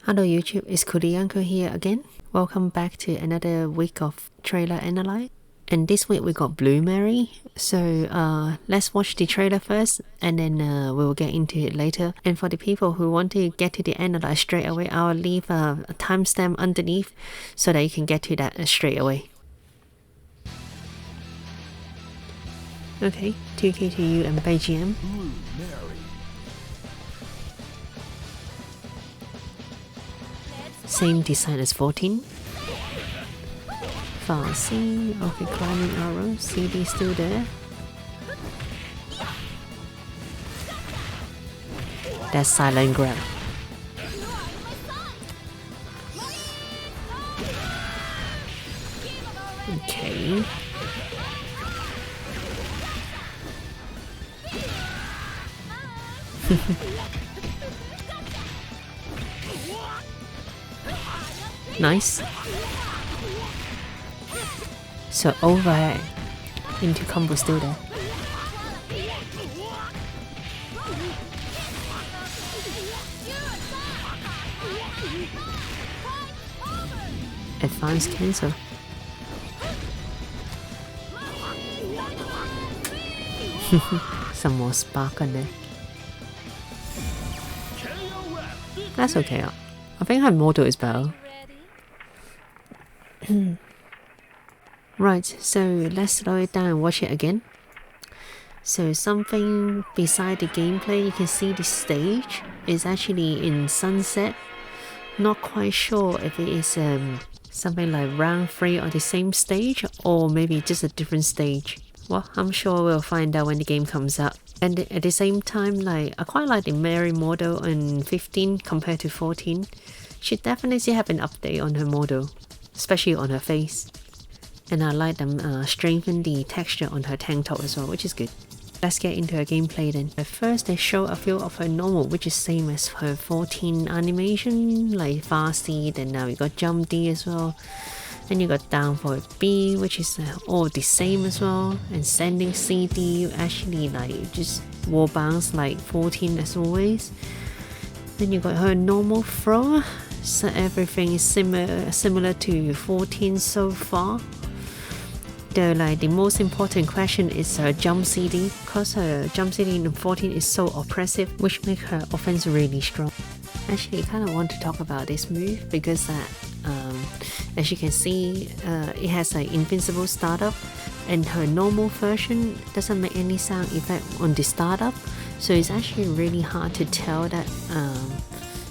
Hello YouTube, it's Kurinyanko here again. Welcome back to another week of trailer analyze. And this week we got Blue Mary. So let's watch the trailer first and then we'll get into it later. And for the people who want to get to the analyze straight away, I'll leave a timestamp underneath so that you can get to that straight away. Okay, 2K2U and BGM. Blue Mary. Same design as 14. Far C, okay, climbing arrow, CD still there. That's silent grab. Okay. Nice. So overhead into combo still there. Advanced cancel. Some more spark on there. That's okay. I think her model is better. Right, so let's slow it down and watch it again. So something beside the gameplay, you can see the stage is actually in sunset. Not quite sure if it is something like round 3 or the same stage, or maybe just a different stage. Well, I'm sure we'll find out when the game comes out. And at the same time, like I quite like the Mary model in 15 compared to 14. She definitely have an update on her model, especially on her face. And I like them strengthen the texture on her tank top as well, which is good. Let's get into her gameplay then. At first they show a few of her normal, which is same as her 14 animation, like fast C, then now you got jump D as well. And you got down forward B, which is all the same as well. And sending CD, actually like just wall bounce like 14 as always. Then you got her normal throw, so everything is similar to 14 so far. Though like the most important question is her jump CD, cause her jump CD in 14 is so oppressive, which makes her offense really strong. Actually, I kind of want to talk about this move because as you can see, it has an invincible startup, and her normal version doesn't make any sound effect on the startup, so it's actually really hard to tell that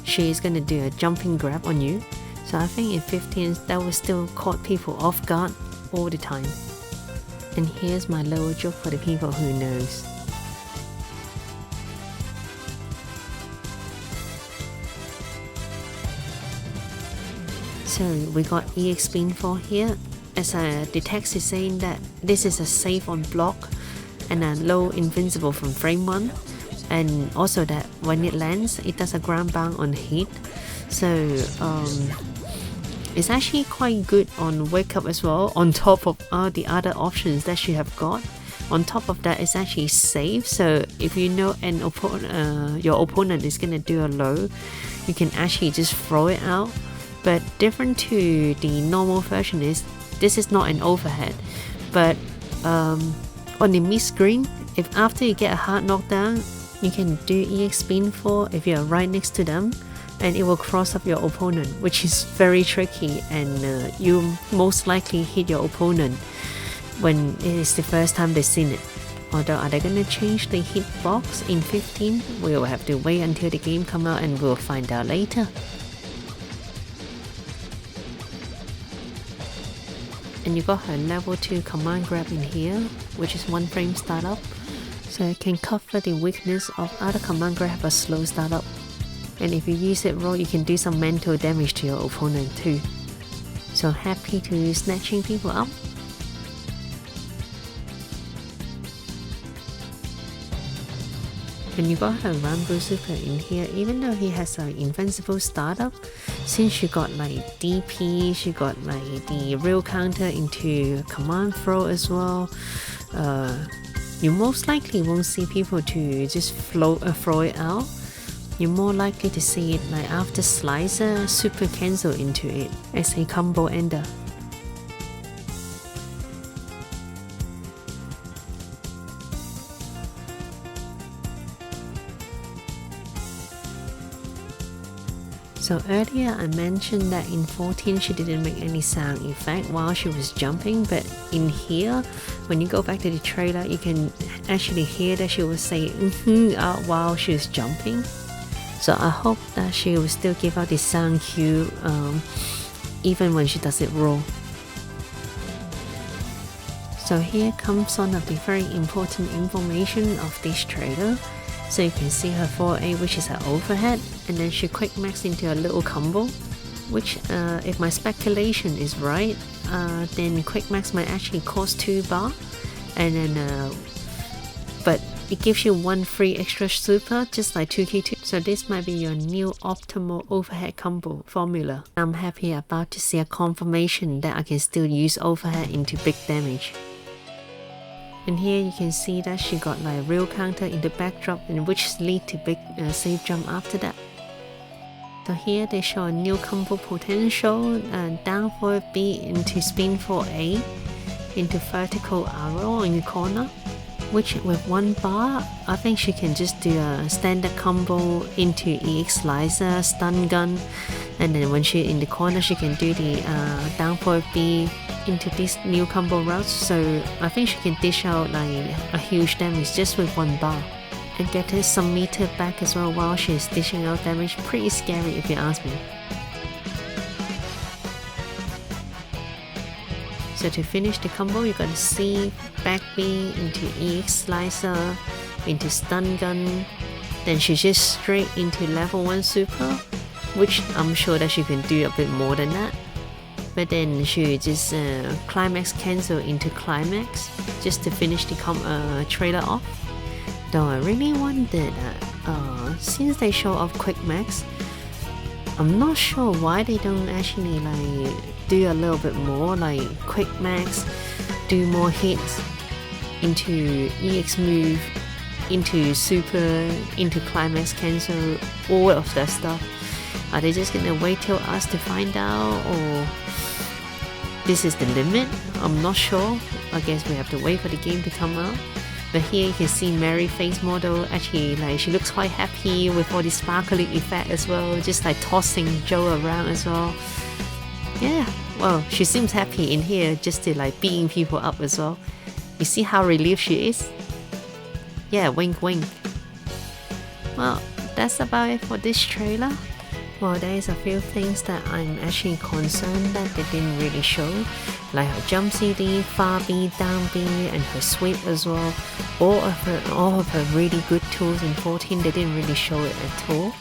she is gonna do a jumping grab on you. So I think in 15 that will still caught people off guard all the time. And here's my little joke for the people who knows. So we got EX Spin 4 here. As the text is saying that this is a safe on block and a low invincible from frame 1. And also that when it lands, it does a ground bound on hit. So it's actually quite good on wake up as well, on top of all the other options that she have got. On top of that, it's actually safe, so if you know your opponent is gonna do a low, you can actually just throw it out. But different to the normal version is, this is not an overhead, but on the mid screen, if after you get a hard knockdown, you can do EX Spin 4 if you're right next to them, and it will cross up your opponent, which is very tricky, and you most likely hit your opponent when it is the first time they've seen it. Although are they gonna change the hitbox in 15? We'll have to wait until the game come out and we'll find out later. And you got her level 2 command grab in here, which is 1 frame startup, so it can cover the weakness of other command grab a slow startup. And if you use it raw, you can do some mental damage to your opponent too. So happy to snatching people up. And you got her Rambo Super in here, even though he has an invincible startup, since she got like DP, she got like the real counter into command throw as well. You most likely won't see people to just throw it out. you're more likely to see it like after Slicer super cancel into it as a combo ender. So earlier I mentioned that in 14 she didn't make any sound effect while she was jumping, but in here, when you go back to the trailer, you can actually hear that she was saying out while she was jumping. So I hope that she will still give out the sound cue even when she does it raw. So here comes some of the very important information of this trailer. So you can see her 4A, which is her overhead, and then she quick max into a little combo, which if my speculation is right, then quick max might actually cost 2 bar, and then but it gives you 1 free extra super, just like 2K2. So this might be your new optimal overhead combo formula. I'm happy about to see a confirmation that I can still use overhead into big damage. And here you can see that she got like a real counter in the backdrop, and which lead to big safe jump after that. So here they show a new combo potential, down forward B into spin 4A into vertical arrow in the corner, which with 1 bar, I think she can just do a standard combo into EX Slicer, stun gun, and then when she in the corner she can do the down forward B into this new combo route. So I think she can dish out like a huge damage just with 1 bar and get her some meter back as well while she's dishing out damage. Pretty scary if you ask me. So to finish the combo, you got to C, back B into EX Slicer, into stun gun, then she just straight into level 1 super, which I'm sure that she can do a bit more than that. But then she just climax cancel into climax just to finish the trailer off. Though I really wondered that since they show off quick max, I'm not sure why they don't actually like do a little bit more, like quick max, do more hits into EX move, into super, into climax cancel, all of that stuff. Are they just gonna wait till us to find out, or this is the limit? I'm not sure. I guess we have to wait for the game to come out. But here you can see Mary face model, actually like she looks quite happy with all the sparkling effect as well, just like tossing Joe around as well. Yeah, well, she seems happy in here just to like beating people up as well. You see how relieved she is? Yeah, wink wink. Well, that's about it for this trailer. Well, there is a few things that I'm actually concerned that they didn't really show, like her jump CD, far B, down B, and her sweep as well. All of her really good tools in 14, they didn't really show it at all.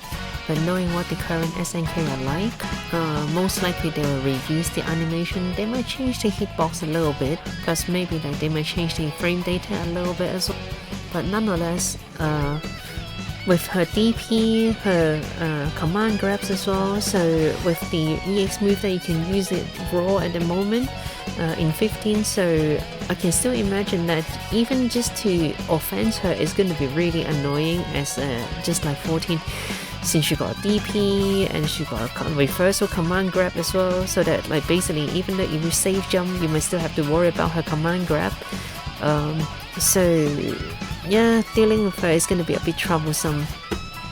But knowing what the current SNK are like, most likely they will reuse the animation. They might change the hitbox a little bit, plus maybe like they might change the frame data a little bit as well. But nonetheless, with her DP, her command grabs as well, so with the EX move that you can use it raw at the moment in 15, so I can still imagine that even just to offense her is going to be really annoying as just like 14, since she got a DP and she got a reversal command grab as well, so that like basically even though if you safe jump you might still have to worry about her command grab. So yeah, dealing with her is going to be a bit troublesome.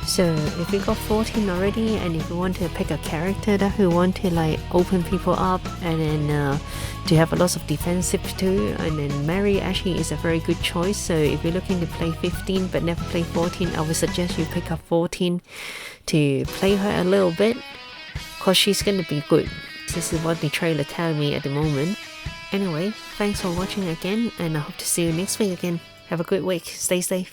So if you got 14 already, and if you want to pick a character that who want to like open people up and then to have a lot of defensive too, and then Mary actually is a very good choice. So if you're looking to play 15 but never play 14, I would suggest you pick up 14 to play her a little bit, cause she's going to be good. This is what the trailer tells me at the moment. Anyway, thanks for watching again, and I hope to see you next week again. Have a good week. Stay safe.